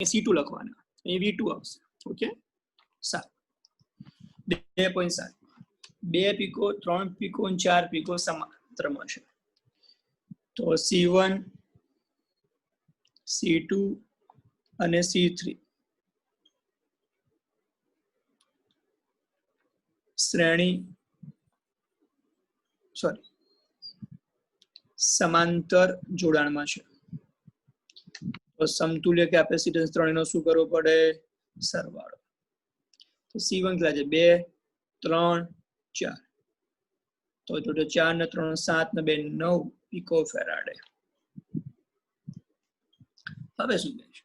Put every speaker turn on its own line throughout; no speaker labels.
C2 લખવાના, અહીં V2 આવશે. ઓકે, 7 2.7 2 પીકો 3 પીકો અને 4 પીકો સમાંતરમાં છે. તો C1 C2 અને C3 શ્રેણી સમાંતર જોડાણમાં છે. તો સમતુલ્ય કેપેસિટન્સ ત્રણેયનો શું કરવો પડે? સરવાળો. તો C1 કેટલા છે? 2 3 4. તો ટોટલ 4 ને 3 7 ને 2 9 પીકો ફેરાડે. હવે શું કહે છે?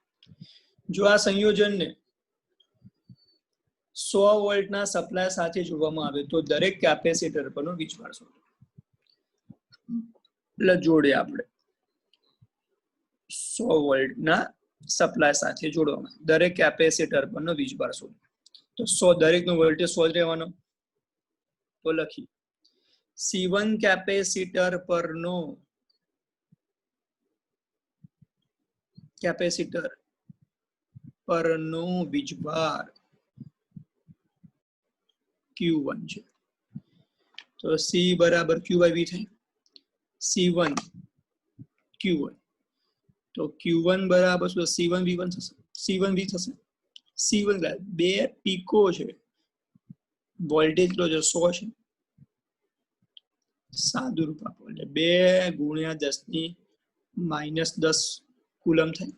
જો આ સંયોજનને 100 વોલ્ટના સપ્લાય સાથે જોડવામાં આવે તો દરેક કેપેસિટર પરનો વીજભાર શોધો. એટલે જોડે આપણે 100 વોલ્ટના સપ્લાય સાથે જોડવામાં દરેક કેપેસિટર પરનો વીજભાર શોધો. તો 100 દરેકનો વોલ્ટેજ 100 જ રહેવાનો. તો લખી C1 કેપેસિટર પરનો વીજભાર Q1 છે. તો C બરાબર Q/V થાય. C1 Q1. તો Q1 બરાબર શું? C1 V1 થશે. C1 V થશે. C1 2 પીકો છે, વોલ્ટેજ કેટલો છે? 100 છે. સાદું રૂપ આપો એટલે 2 × 10⁻10 કુલમ થાય.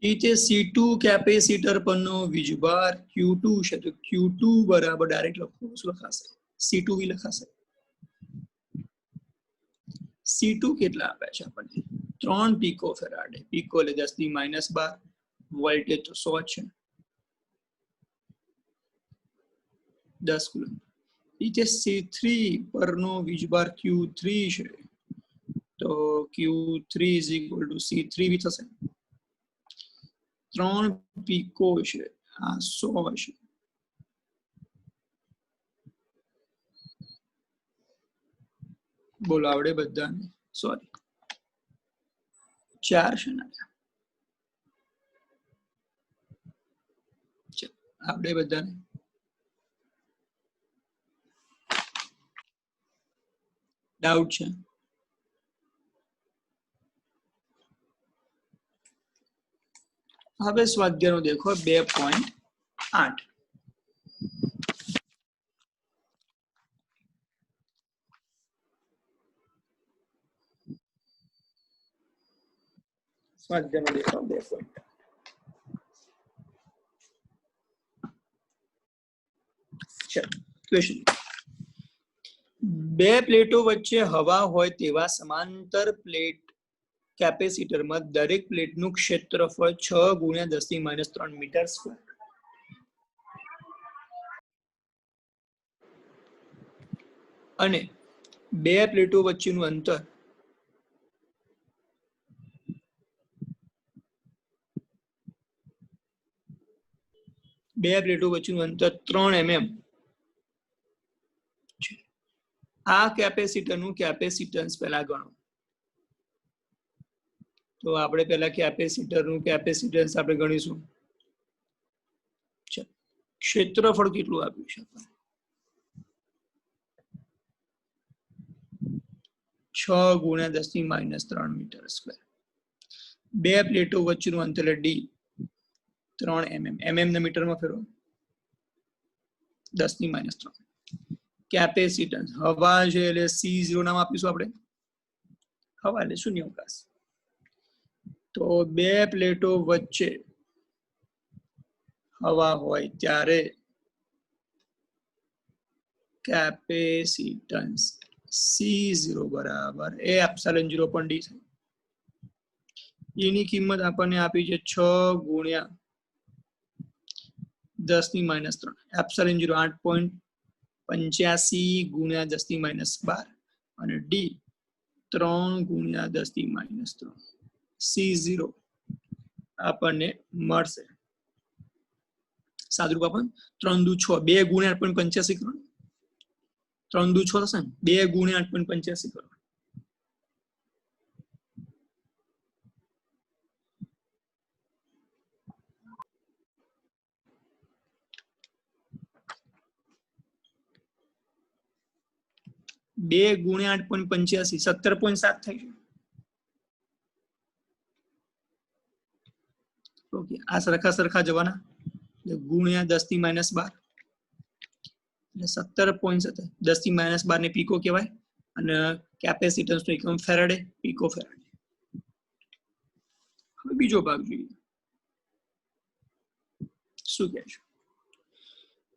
એ C2 કેપેસિટર પરનો વીજભાર Q2 છે. તો Q2 બરાબર ડાયરેક્ટ લખવું શું લખાશે? C2V લખાશે. C2 કેટલા આપે છે આપણને? 3 પીકો ફેરાડે. પીકો એટલે 10⁻12. વોલ્ટેજ તો 100 છે, 10 કુલમ. એ C3 પરનો વીજભાર Q3 છે. તો Q3 = C3V થશે. 3 પીકો છે, આ 100 છે. બોલો આવડે બધાને? સોરી 4 છે ને? આવડે બધાને? ડાઉટ છે? હવે સ્વાધ્યાયનો દેખો 2.8. સ્વાધ્યાયનો દેખો 2.8. ક્વેશ્ચન: બે પ્લેટો વચ્ચે હવા હોય તેવા સમાંતર પ્લેટ કેપેસિટરમાં દરેક પ્લેટનું ક્ષેત્રફળ 6 × 10⁻³ મીટર સ્ક્વેર. અને બે પ્લેટો વચ્ચેનું અંતર 3 mm છે. આ કેપેસિટરનું કેપેસિટન્સ પહેલા ગણો. તો આપણે પહેલા કેપેસિટરનું કેપેસિટન્સ આપણે ગણીશું. ક્ષેત્રફળ કેટલું આપ્યું છે? 6 × 10⁻³ મીટર સ્ક્વેર. બે પ્લેટો વચ્ચેનું અંતર D 3 mm. mm ને મીટરમાં ફેરવો. 10⁻³. કેપેસિટન્સ હવા છે એટલે C0 નામ આપીશું આપણે. હવા એટલે શૂન્યાવકાશ. તો બે પ્લેટો વચ્ચે હવા હોય ત્યારે કેપેસિટન્સ C0 બરાબર A∈0.D છે. એની કિંમત આપણને આપી છે 6 × 10⁻³ એપ્સિલોન 8.85 × 10⁻12 અને D 3 × 10⁻³ C0 આપણને મળશે. સાદુરૂપ આપણને 3 દુ 6 2 × 8.85 કરો. 3 દુ 6 થશે ને? 2 × 8.85 કરો. 2 ગુણ્યા 8.85 17.7 થાય છે. ઓકે, આ સરખા સરખા જવાના ગુણ્યા 10⁻12 એટલે 17.7 10⁻12 ને પીકો કહેવાય અને કેપેસિટન્સ નો એકમ ફેરાડે પીકો ફેરાડે. હવે બીજો ભાગ જોઈએ શું કહે છે.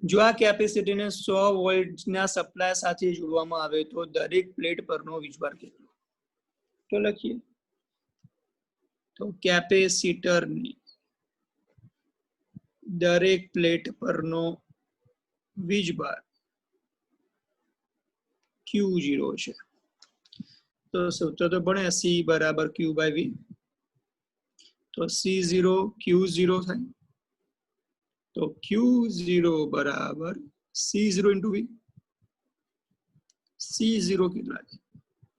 જો આ કેપેસિટરને 100 વોલ્ટના સપ્લાય સાથે જોડવામાં આવે તો દરેક પ્લેટ પરનો વીજભાર કેટલો? તો લખીએ તો કેપેસિટરની દરેક પ્લેટ પરનો વીજભાર Q0 છે. તો સૂત્ર તો ભણે C બરાબર Q/V. તો C0 Q0 થાય તો Q0 બરાબર C0 × V. C0 કેટલા છે?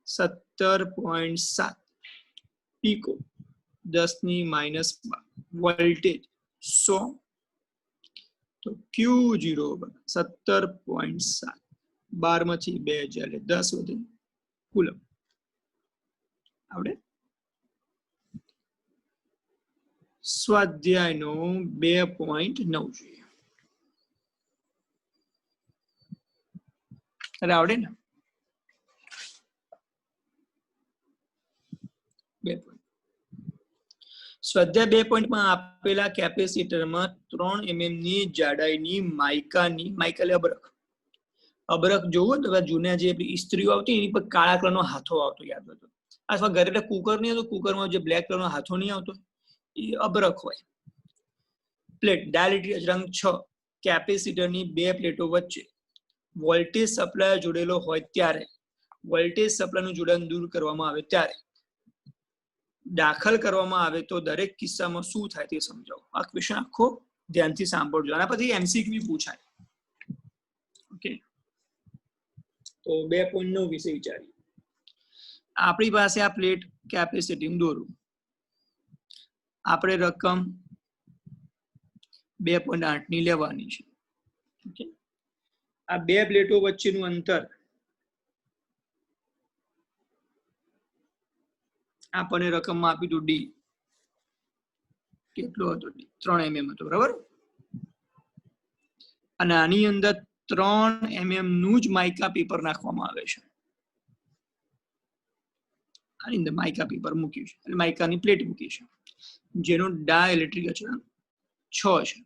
17.7 પીકો 10⁻12 વોલ્ટેજ 100 તો Q0 17.7 12 માંથી 2 એટલે 10 વધે કુલમ. આવડે? સ્વાધ્યાયનો 2.9 જોઈએ. અરે આવડે ને? 2 સ્વાધ્યાય 2 પોઈન્ટમાં આપેલા કેપેસિટરમાં 3 mm ની જાડાઈની માઇકાની અબરખ જોવો તો જૂના જે ઇસ્ત્રીઓ આવતી એની પર કાળા કલરનો હાથો આવતો યાદ હતો, અથવા ઘરે કુકર નહીં આવતો, કુકરમાં જે બ્લેક કલરનો હાથો નહીં આવતો એ અબરખ હોય. પ્લેટ ડાયલેક્ટ્રિક અચળાંક 6 કેપેસિટરની 2 પ્લેટો વચ્ચે વોલ્ટેજ સપ્લાય જોડેલો હોય ત્યારે વોલ્ટેજ સપ્લાયનું જોડાણ દૂર કરવામાં આવે ત્યારે દાખલ કરવામાં આવે તો દરેક કિસ્સામાં શું થાય તે સમજાવો. આ ક્વેશ્ચન આખો ધ્યાનથી સાંભળજો, આના પછી MCQ પૂછાય. ઓકે, તો 2.9 વિશે વિચારીએ. આપણી પાસે આ પ્લેટ કેપેસિટી દોરું, આપણે રકમ 2.8 ની લેવાની છે. ઓકે, આ 2 પ્લેટો વચ્ચેનું અંતર આપણને રકમમાં આપી દો D. કેટલો હતો? 3 mm હતો, બરાબર. અને આની અંદર 3 mm નું જ માઇકા પેપર નાખવામાં આવે છે. આની અંદર માઇકા પેપર મૂક્યું છે એટલે માઇકાની પ્લેટ મૂકી છે જેનો ડાઇલેક્ટ્રિક અચળાંક 6 છે.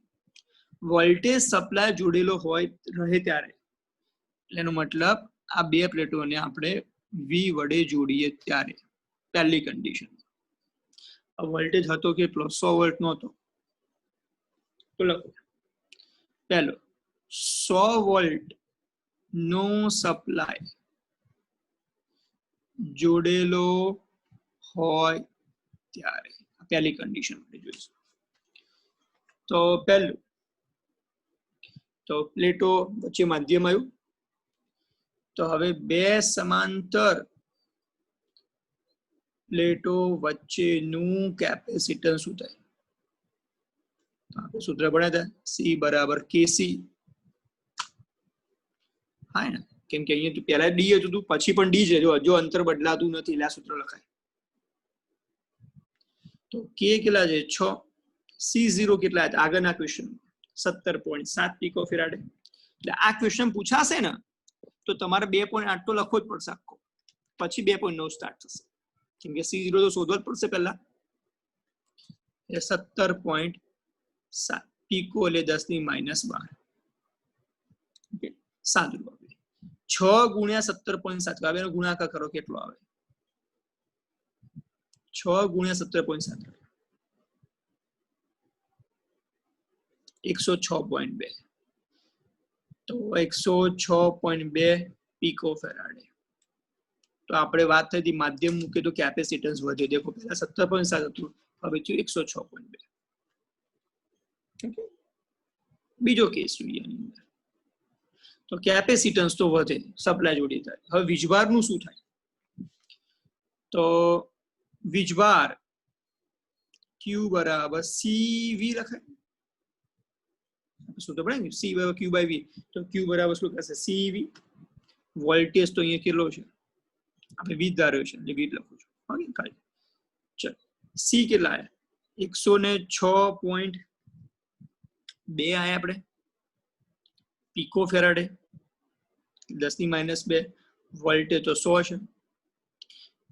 વોલ્ટેજ સપ્લાય જોડેલો રહે ત્યારે, એનો મતલબ આ 2 પ્લેટોને આપણે V વડે જોડીએ ત્યારે પહેલી કન્ડિશન. વોલ્ટેજ હતો કેટલો? 100 વોલ્ટ નો હતો. તો લખો પહેલો 100 વોલ્ટ નો સપ્લાય જોડેલો હોય ત્યારે પહેલી કન્ડિશન આપણે જોઈશું. તો પહેલું તો પ્લેટો વચ્ચે માધ્યમ આવ્યું, તો હવે 2 સમાંતર પ્લેટો વચ્ચેનું કેપેસિટન્સ શું થાય? આપણે સૂત્ર ભણ્યા હતા C બરાબર KC. હા ને, કેમ કે અહીંયા પહેલા D હતું પછી પણ D છે, જો અંતર બદલાતું નથી એટલે આ સૂત્ર લખાય. તો K કેટલા છે? 6. C0 કેટલા હતા આગળના ક્વેશ્ચન? 17.7 pico Faraday. એટલે આ ક્વેશ્ચન પૂછાશે ને તો તમારે 2.8 તો લખવો જ પડશે આખો, પછી 2.9 સ્ટાર્ટ થશે, કેમ કે C0 તો શોધવા જ પડશે પહેલા. એટલે 17.7 પીકો એટલે 10⁻12. ઓકે, સાદું બાબત. 6 ગુણ્યા 17.7 હવે એનો ગુણાકાર કરો કેટલો આવે? 6 ગુણ્યા 17.7 106.2. તો 106.2 પીકો ફેરાડે. તો આપણે વાત થઈ હતી માધ્યમ મૂકે તો કેપેસિટન્સ વધે. દેખો પહેલા 17.7 હતું, હવે થયું 106.2. બીજો કેસ જોઈએ આની અંદર. તો કેપેસિટન્સ તો વધે, સપ્લાય જોડી થાય. હવે વીજભારનું શું થાય? તો વીજભાર Q બરાબર CV લખાય. શું તો પડે C Q/V. તો Q બરાબર શું થશે? CV. વોલ્ટેજ તો અહીંયા કેટલો છે આપણે 20 ધાર્યો છે એટલે 20 લખું છું ઓકે ખાલી ચલ સી કેટલા આયા 106.2 આયા આપણે પીકો ફેરાડે 10 ની -2 વોલ્ટેજ તો 100 છે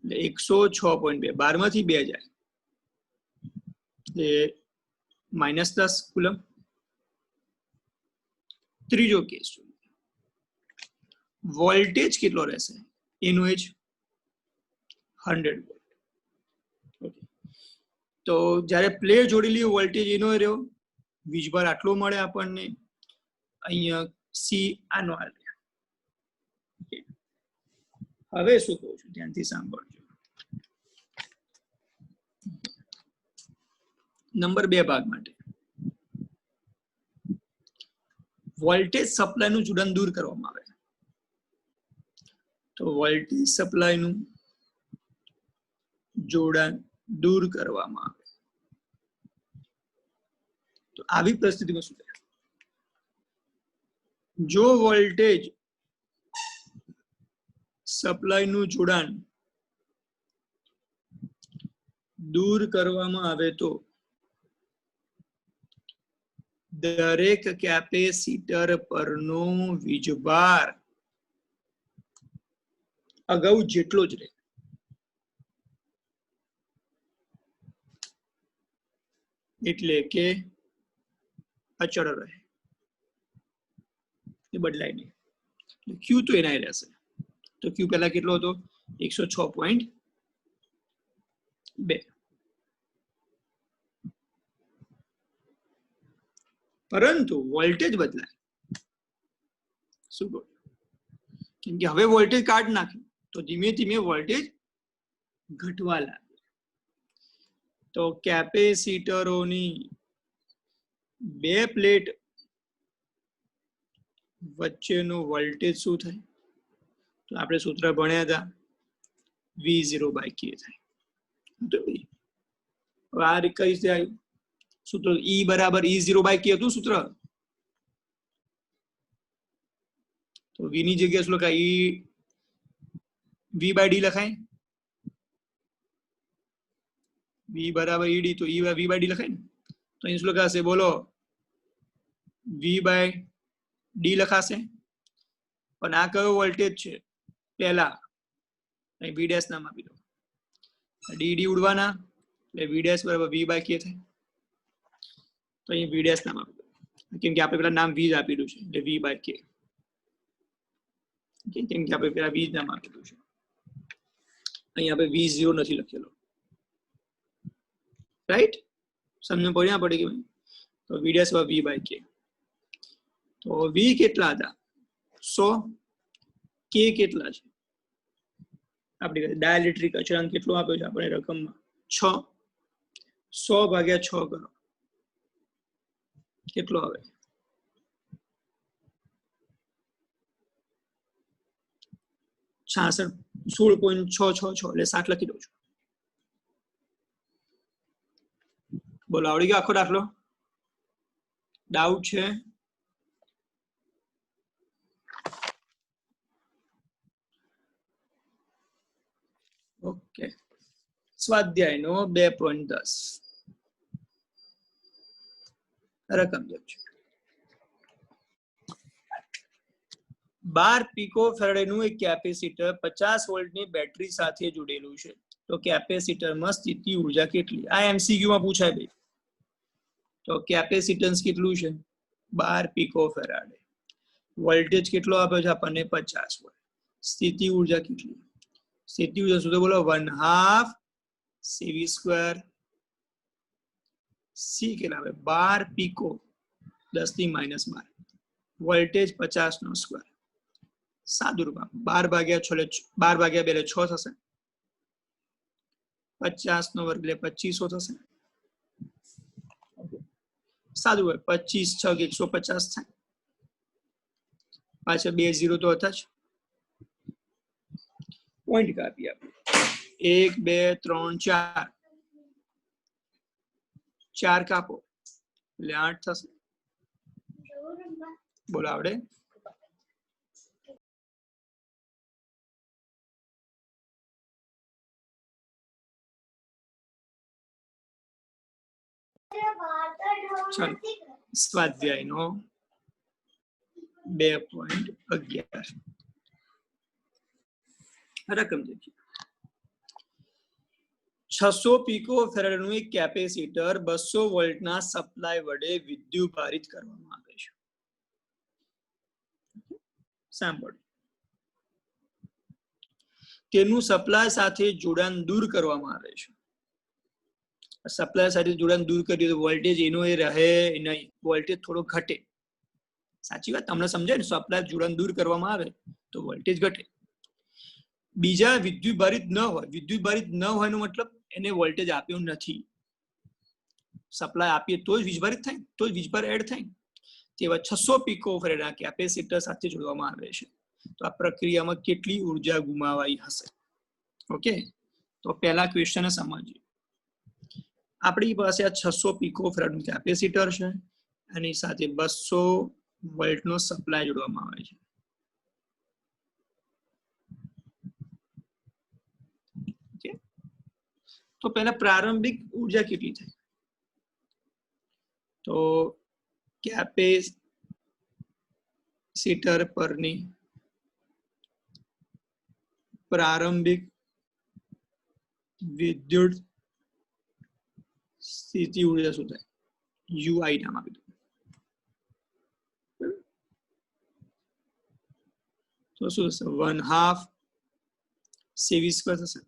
એટલે 106.2 12 માંથી 2 જાય એટલે -10 કુલમ ત્રીજો કેસ વોલ્ટેજ કેટલો રહેશે એનો એજ 100 વોલ્ટ ઓકે તો જ્યારે પ્લેટ જોડેલી વોલ્ટેજ એનો રહ્યો વીજભાર આટલો મળે આપણને અહીંયા સી આનો હાલ હવે શું કહું છું ધ્યાનથી સાંભળજો નંબર 2 ભાગ માટે વોલ્ટેજ સપ્લાય નું જોડાણ દૂર કરવામાં આવે તો વોલ્ટેજ સપ્લાય નું જોડાણ દૂર કરવામાં આવે તો આવી પરિસ્થિતિમાં શું થાય જો વોલ્ટેજ સપ્લાય નું જોડાણ દૂર કરવામાં આવે તો દરેક કેપેસિટર પરનો વીજભાર અગાઉ જેટલો જ રહે એટલે કે અચળ રહે એ બદલાય નહીં ક્યુ તો એના રહેશે તો ક્યુ પહેલા કેટલો હતો 106.2 પરંતુ વોલ્ટેજ બદલાય શું કહું કેમ કે હવે વોલ્ટેજ કાઢ નાખ્યું તો ધીમે ધીમે વોલ્ટેજ ઘટવા લાગે તો કેપેસિટરોની બે પ્લેટ વચ્ચેનો વોલ્ટેજ શું થાય તો આપણે સૂત્ર ભણ્યા હતા V0/K થાય તો હવે આ કઈ રીતે આવ્યું સૂત્ર E બરાબર E0/K હતું સૂત્ર તો V ની જગ્યાએ શું લખાય E V/D લખાય V બરાબર ED તો E V/D લખાય ને તો અહીં શું લખાશે બોલો V/D લખાશે પણ આ કયો વોલ્ટેજ છે પહેલા અહીં V' નામ આપી દો dd ઉડવાના એટલે V' બરાબર V/K થાય તો અહીં V' નામ આપી દો કેમ કે આપણે પેલા નામ V જ આપી દીધું છે એટલે V/K કેમ કે આપણે પેલા V જ નામ આપી દીધું છે અહીં આપણે V0 નથી લખેલો રાઈટ સમજ પડ્યા પડે કે ભાઈ તો V' V/K તો V કેટલા હતા 100 K કેટલા છે આપણે ડાયલેક્ટ્રિક અચળાંક કેટલો આપ્યો છે આપણે રકમમાં 6 100/6 કરો કેટલો આવે 16.666 એટલે 60 લખી દઉં છું બોલો આવડી ગયો આખો દાખલો ડાઉટ છે ઓકે સ્વાધ્યાયનો 2.10 રકમ છે 12 પીકો ફેરાડેનું એક કેપેસિટર 50 વોલ્ટની બેટરી સાથે જોડેલું છે તો કેપેસિટરમાં સ્થિતિ ઊર્જા કેટલી આ એમસીક્યુ માં પૂછાય ભાઈ તો કેપેસિટન્સ કેટલું છે 12 પીકો ફેરાડે વોલ્ટેજ કેટલો આપ્યો છે આપણને 50 વોલ્ટ સ્થિતિ ઊર્જા કેટલી સ્થિતિ ઊર્જા શું તો બોલો 1/2 CV² સી કેટલા આવે 12 પીકો 10 ની -12 વોલ્ટેજ 50 નો સ્ક્વેર સાદું રૂપ 12/6 12/2 6 થશે 50 નો વર્ગ એટલે 2500 થશે સાદું હોય 25 6 150 થાય પાછળ 2 0 તો હતા જ પોઈન્ટ કાપી આપણે 1 2 3 4 4 કાપો એટલે 8 થશે બોલો આવડે ચાલો સ્વાધ્યાયનો 2.11 રકમ देखिए 600 પીકો ફેરાડનું એક કેપેસિટર 200 વોલ્ટના સપ્લાય વડે વિદ્યુતભારિત કરવામાં આવે છે. સાંભળો, તેનું સપ્લાય સાથે જોડાણ દૂર કરવામાં આવે છે. સપ્લાય સાથે જોડાણ દૂર કરીએ તો વોલ્ટેજ એનો એ રહે નહીં, વોલ્ટેજ થોડો ઘટે. સાચી વાત, તમને સમજાય ને? સપ્લાય જોડાણ દૂર કરવામાં આવે તો વોલ્ટેજ ઘટે. બીજા વિદ્યુતભારિત ન હોય, વિદ્યુતભારિત ન હોય નો મતલબ એને વોલ્ટેજ આપ્યો નથી. સપ્લાય આપીએ તો જ વીજભારિત થાય, તો જ વીજભાર એડ થાય. તેવા 600 પીકો ફેરાડના કેપેસિટર સાથે જોડવામાં આવે છે. તો આ પ્રક્રિયામાં કેટલી ઉર્જા ગુમાવાઈ હશે? ઓકે, તો પહેલા ક્વેશ્ચન સમજીએ. આપણી પાસે આ 600 પીકો ફેરાડનું કેપેસિટર છે, એની સાથે 200 વોલ્ટનો સપ્લાય જોડવામાં આવે છે. તો પહેલા પ્રારંભિક ઉર્જા કેટલી થાય? તો કેપેસિટર પરની પ્રારંભિક વિદ્યુત સ્થિતિ ઉર્જા શું થાય? યુઆઈ નામ આપી દો. તો શું થશે? 1/2 CV² થશે.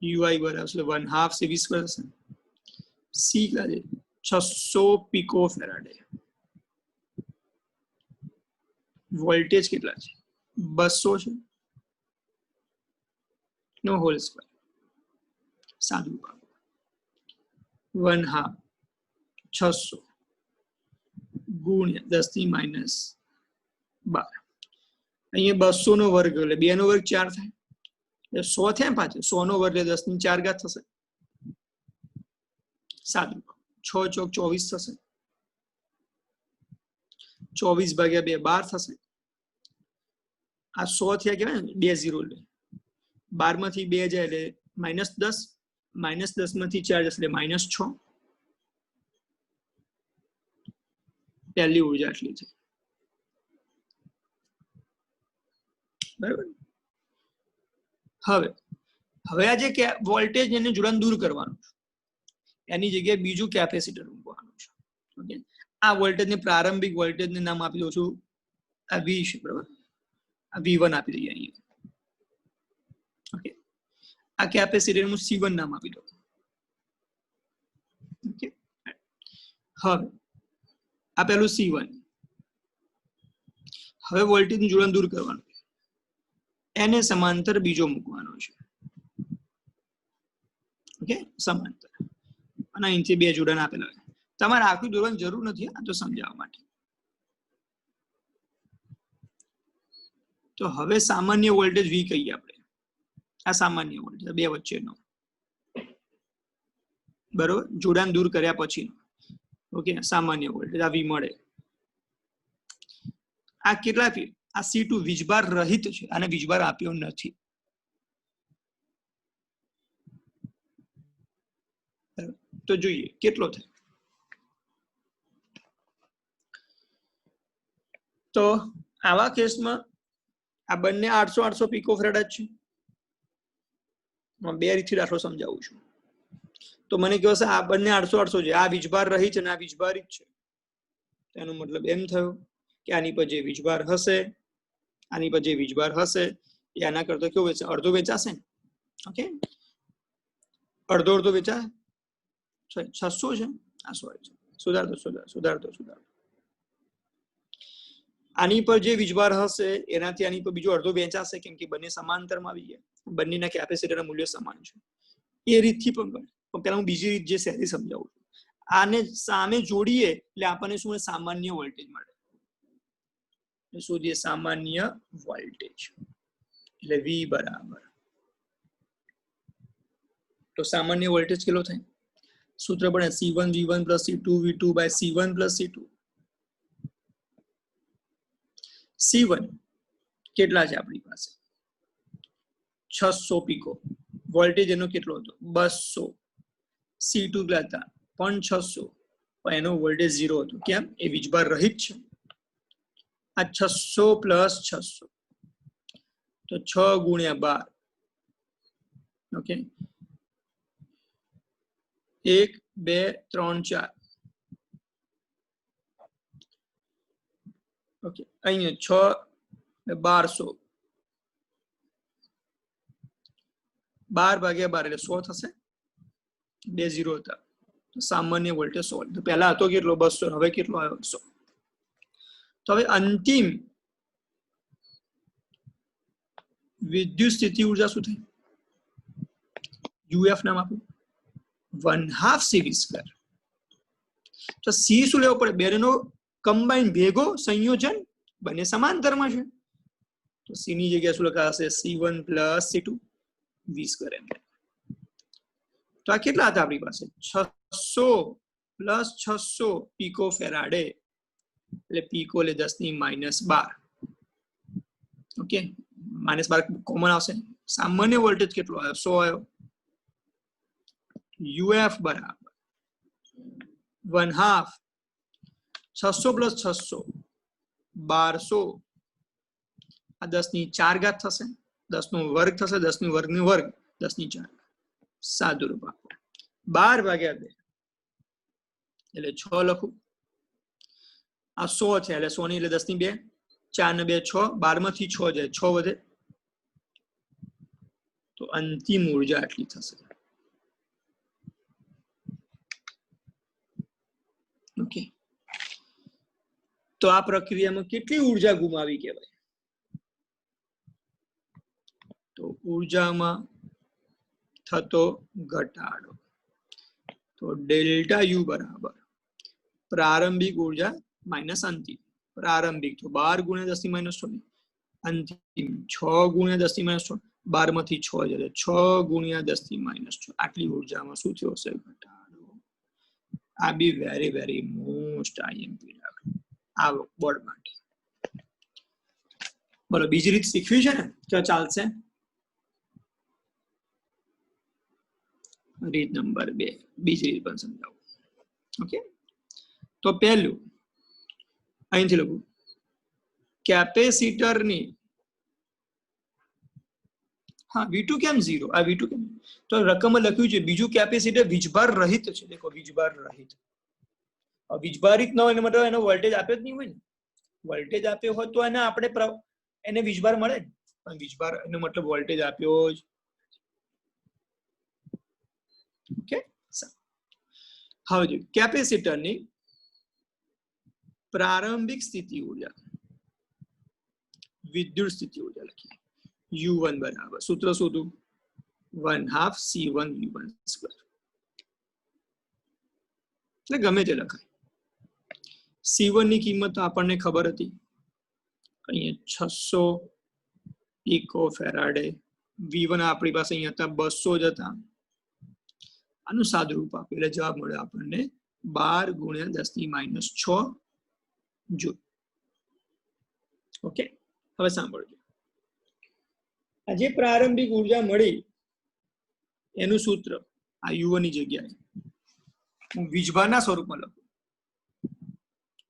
યુઆઈ બરાબર 1/2 CV² થશે. સી કેટલા છે? 600 પીકો ફેરાડે. વોલ્ટેજ કેટલા છે? 200 છે. નો હોલ સ્ક્વેર, સાદું ભાગ. 1/2 600 ગુણ્યા 10⁻12. અહીંયા 200 નો વર્ગ એટલે 2 નો વર્ગ 4 થાય. 100 થયા પાછળ 100 નો વર્ગ એટલે 10⁻4 થશે. સાદું 6 ચોક 24 થશે. 24 ભાગ્યા 2 12 થશે. આ 100 થયા કેવાય ને, 2 0 લે. 12 માંથી 2 જાય એટલે -10, -10 માંથી 4 એટલે -6. પહેલી ઉર્જા આટલી છે. બરાબર. હવે આ જે વોલ્ટેજ એને જોડાણ દૂર કરવાનું છે, એની જગ્યાએ બીજું કેપેસિટર મૂકવાનું છે. ઓકે, આ વોલ્ટેજને પ્રારંભિક વોલ્ટેજને નામ આપી દઉં છું, આ V છે. બરાબર, આ V1 આપી દઈએ અહીંયા. ઓકે, આ કેપેસિટર નું C1 નામ આપી દઉં. ઓકે, હવે આ પેલું C1. હવે વોલ્ટેજનું જોડાણ દૂર કરવાનું, એને સમાંતર બીજો મૂકવાનો છે. ઓકે, સમાંતર. અને અહીંથી 2 જોડાણ આપેલા હોય. તમારે આખું દોરવાની જરૂર નથી, આ તો સમજાવવા માટે. તો હવે સામાન્ય વોલ્ટેજ V કહીએ આપણે. આ સામાન્ય વોલ્ટેજ બે વચ્ચેનો, બરોબર, જોડાણ દૂર કર્યા પછી. ઓકે, સામાન્ય વોલ્ટેજ આ V મળે. આ કેટલા? આ C2 વીજભાર રહિત છે, આને વીજભાર આપ્યો નથી. તો જોઈએ કેટલો થાય. તો આવા કેસમાં આ બંને 800 પીકો ફેરાડ છે. બે રીતથી દાખલો સમજાવું છું. તો મને કહો છે આ બંને 800 છે, આ વીજભાર રહિત અને આ વીજભારિત છે. એનો મતલબ એમ થયો કે આની પર જે વીજભાર હશે, આની પર જે વીજભાર હશે એ આના કરતા કેવું વેચે? અડધો વેચાશે ને. ઓકે, અડધો વેચાય. 600 છે. આ સોરી, સુધારતો. આની પર જે વીજભાર હશે એનાથી આની પર બીજો અડધો વેચાશે, કેમ કે બંને સમાંતરમાં આવી ગયા. બંનેના કેપેસિટરના મૂલ્ય સમાન છે. એ રીતથી પણ બને. પણ પહેલા હું બીજી રીત જે સહેલી સમજાવું છું. આને સામે જોડીએ એટલે આપણને શું? સામાન્ય વોલ્ટેજ મળે. શોધીએ સામાન્ય વોલ્ટેજ એટલે V બરાબર. તો સામાન્ય વોલ્ટેજ કેટલો થાય? સૂત્ર પડે C1 V1 + C2 V2 / C1 + C2. C1 કેટલા છે આપણી પાસે? 600 પીકો. વોલ્ટેજ એનો કેટલો હતો? 200. C2 લેતા પણ 600 પણ એનો વોલ્ટેજ 0 હતો. કેમ? એ વીજભાર રહિત છે. આ 600 પ્લસ 600 તો 6 ગુણ્યા 12. ઓકે, 1 2 3 4. ઓકે, અહીંયા 6 1200 12 ભાગ્યા 12 એટલે 100 થશે. 2 0 હતા તો સામાન્ય વોલ્ટેજ 100. તો પહેલા હતો કેટલો? 200. હવે કેટલો આવ્યો? 100. તો હવે અંતિમ વિદ્યુત સ્થિતિ ઊર્જા શું થઈ? UF નામ આપું 1/2 CV². તો C શું લેવો પડે? બેનો કમ્બાઈન ભેગો સંયોજન બંને સમાંતરમાં છે તો C ની જગ્યાએ શું લખાશે? C1 + C2 V². એમ. તો આ કેટલા હતા આપણી પાસે? 600 + 600 પીકો ફેરાડે એટલે પીકો એટલે 10⁻12. ઓકે, -12 કોમન આવશે. સામાન્ય વોલ્ટેજ કેટલો આવ્યો? 100 આવ્યો. UF બરાબર 1/2 600 + 600 1200. આ 10⁴ થશે, 10² થશે, 10² 10⁴. સાદું રૂપ આપો 12 ભાગ્યા 2 એટલે 6 લખું. આ 100 છે એટલે 100 ની એટલે 10⁵. 4 ને 2 6. 12 માંથી 6 જાય 6 વધે તો અંતિમ ઉર્જા આટલી થશે. ઓકે, તો આ પ્રક્રિયામાં કેટલી ઉર્જા ગુમાવી કહેવાય? તો ઉર્જામાં થતો ઘટાડો. તો ડેલ્ટા U બરાબર પ્રારંભિક ઉર્જા માઇનસ અંતિમ. પ્રારંભિક તો 12 × 10⁻6. અંતિમ 6 × 10⁻6. 12 માંથી 6 જાય 6 × 10⁻6. આટલી ઉર્જામાં શું થયો હશે? ઘટાડો. આ be very very most IMP દાખલો આ બોર્ડ માટે. બોલો, બીજી રીત શીખવી છે ને? તો ચાલશે. રીત નંબર 2 બીજી રીત પણ સમજાવું. ઓકે, તો પહેલું અહીંથી લખું કેપેસિટરની. હા, V2 કેમ 0? આ V2 કેમ? તો રકમમાં લખ્યું છે બીજું કેપેસિટર વીજભાર રહિત છે. દેખો વીજભાર રહિત. વીજભારિત ન હોય એનો મતલબ એનો વોલ્ટેજ આપ્યો જ નહીં હોય ને. વોલ્ટેજ આપ્યો હોત તો એને આપણે એને વીજભાર મળે ને. પણ વીજભાર એનો મતલબ વોલ્ટેજ આપ્યો જ. ઓકે, હવે જો કેપેસિટરની પ્રારંભિક સ્થિતિ ઉર્જા વિદ્યુત સ્થિતિ ઉર્જા લખીએ. U1 બરાબર સૂત્ર શોધું 1/2 C1 V1². એટલે ગમે તે લખાય. C1 ની કિંમત આપણને ખબર હતી. અહીંયા 600 પીકો ફેરાડે. V1 આપણી પાસે અહીંયા હતા 200 જ હતા. આનું સાદુરૂપ આપે એટલે જવાબ મળે આપણને 12 × 10⁻6 જૂલ. ઓકે, હવે સાંભળજો. આ જે પ્રારંભિક ઉર્જા મળી એનું સૂત્ર આ U1 ની જગ્યાએ હું વીજભારના સ્વરૂપમાં લખું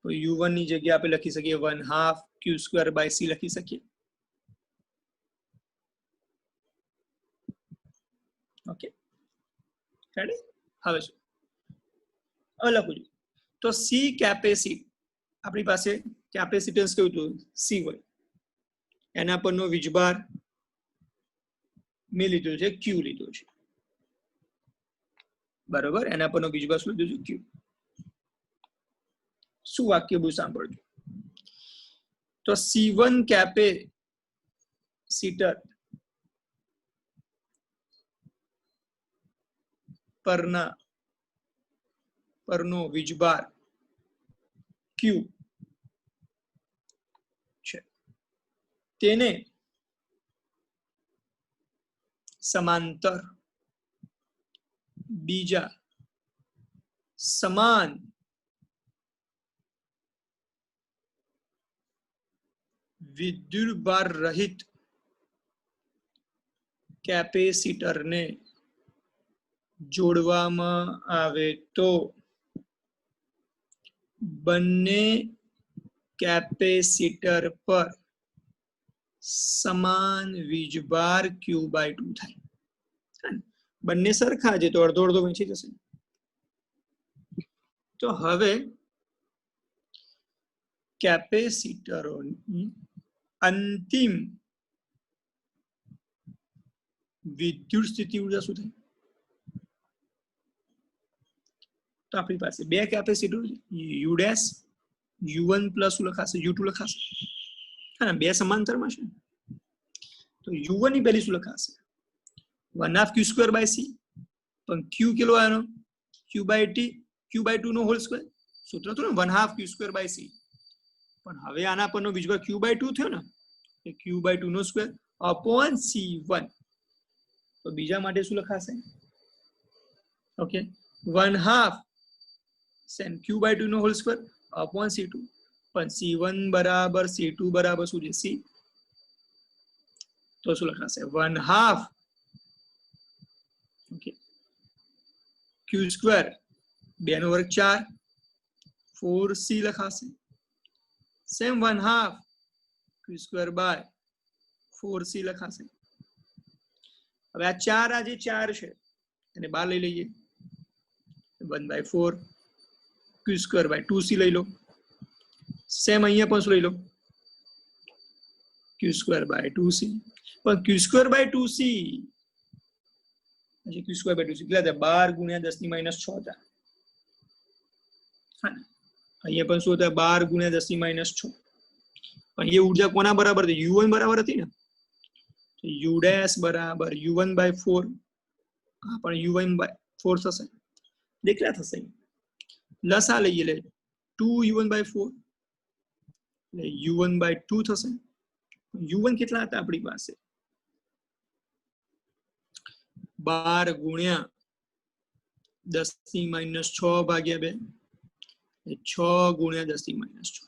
તો U1 ની જગ્યાએ આપણે લખી શકીએ 1/2 Q² C લખી શકીએ. Okay, ready? હવે શું લખું છું તો C કેપેસિટર આપણી પાસે કેપેસિટન્સ કયું હતું? C1. એના પરનો વીજભાર મેં લીધો છે Q લીધો છે. બરોબર, એના પરનો વીજભાર શું લીધો છે? Q. શું વાક્ય બહુ સાંભળજો. તો C1 કેપેસિટર પરનો વીજભાર Q છે. તેને સમાંતર બીજા સમાન વિદ્યુતભાર રહિત કેપેસિટરને જોડવામાં આવે તો બંને કેપેસિટર પર સમાન વીજભાર Q/2 થાય. બંને સરખા છે તો અડધો અડધો વહેંચી જશે. તો હવે કેપેસિટરોની અંતિમ વિદ્યુત સ્થિતિ ઉર્જા શું થાય? તો આપણી પાસે બે capacitor you dash U1 plus લખાશે U2 લખાશે. હા, બે સમાંતરમાં છે તો U1 ની પહેલી શું લખાશે? 1/2 Q²/C. પણ Q કેટલો આવ્યો? Q/2 નો હોલ સ્ક્વેર. સૂત્ર તો 1/2 Q²/C. પણ હવે આના પરનો વીજભાર Q/2 થયો ને, એ Q/2 નો સ્ક્વેર અપોન C1. તો બીજા માટે શું લખાશે? ઓકે, 1/2 Q/2 નો હોલ સ્ક્વેર અપોન C2. પણ C1 બરાબર C2 બરાબર શું છે? C. તો શું લખાશે? 1/2 ઓકે Q² 2 નો વર્ગ 4 4C લખાશે. સેમ 1/2 Q²/4C લખાશે. હવે આ 4 આ જે 4 છે એને બહાર લઈ લઈએ. 1/4 Q²/2C લઈ લો. સેમ અહીંયા પણ શું લઈ લો? Q²/2C. પણ Q²/2C હજી Q²/2C કેટલા હતા? 12 ગુણ્યા 10 ની માઇનસ 6 હતા. હા, અહીંયા પણ શું હતા? 12 ગુણ્યા 10 ની માઇનસ 6. પણ એ ઉર્જા કોના બરાબર હતી? U1 બરાબર હતી ને. તો U ડેશ બરાબર U1/4. હા, પણ U1/4 થશે. કેટલા થશે? લસા લઈએ લે 2U1/4 એટલે U1/2 થશે. U1 કેટલા હતા આપણી પાસે? 12 ગુણ્યા 10 ની માઇનસ 6 ભાગ્યા 2 6 ગુણ્યા 10 ની માઇનસ 6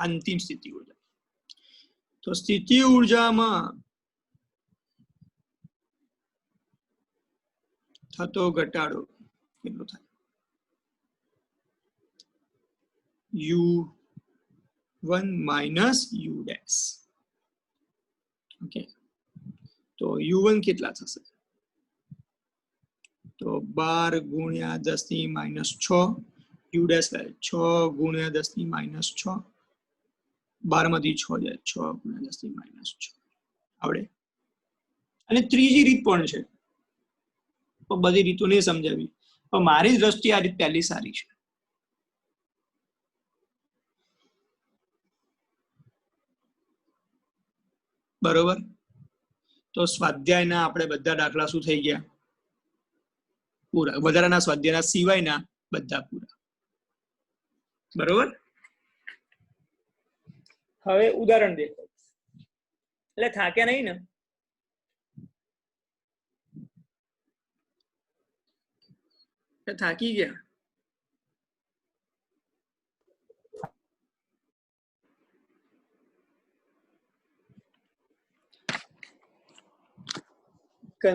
અંતિમ સ્થિતિ ઉર્જા. તો સ્થિતિ ઉર્જામાં થતો ઘટાડો કેટલો થાય? U1 minus U dash. Okay, તો U1 કેટલા થશે? તો 12 ગુણ્યા 10 ની માઇનસ 6 U ડેશ 6 ગુણ્યા 10 ની માઇનસ 6 12 માંથી 6 જાય 6 ગુણ્યા 10 ની માઇનસ 6 આવડે. અને ત્રીજી રીત પણ છે, પણ બધી રીતો નહીં સમજાવી, પણ મારી દ્રષ્ટિએ આ રીત પહેલી સારી છે. બરોબર. તો સ્વાધ્યાયના આપણે બધા દાખલા શું થઈ ગયા? પૂરા. વધારાના સ્વાધ્યાયના સિવાયના બધા પૂરા. બરોબર. હવે ઉદાહરણ દેખો. એટલે થાક્યા નહીં ને? થાકી ગયા?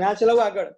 ના ચલાવો આગળ.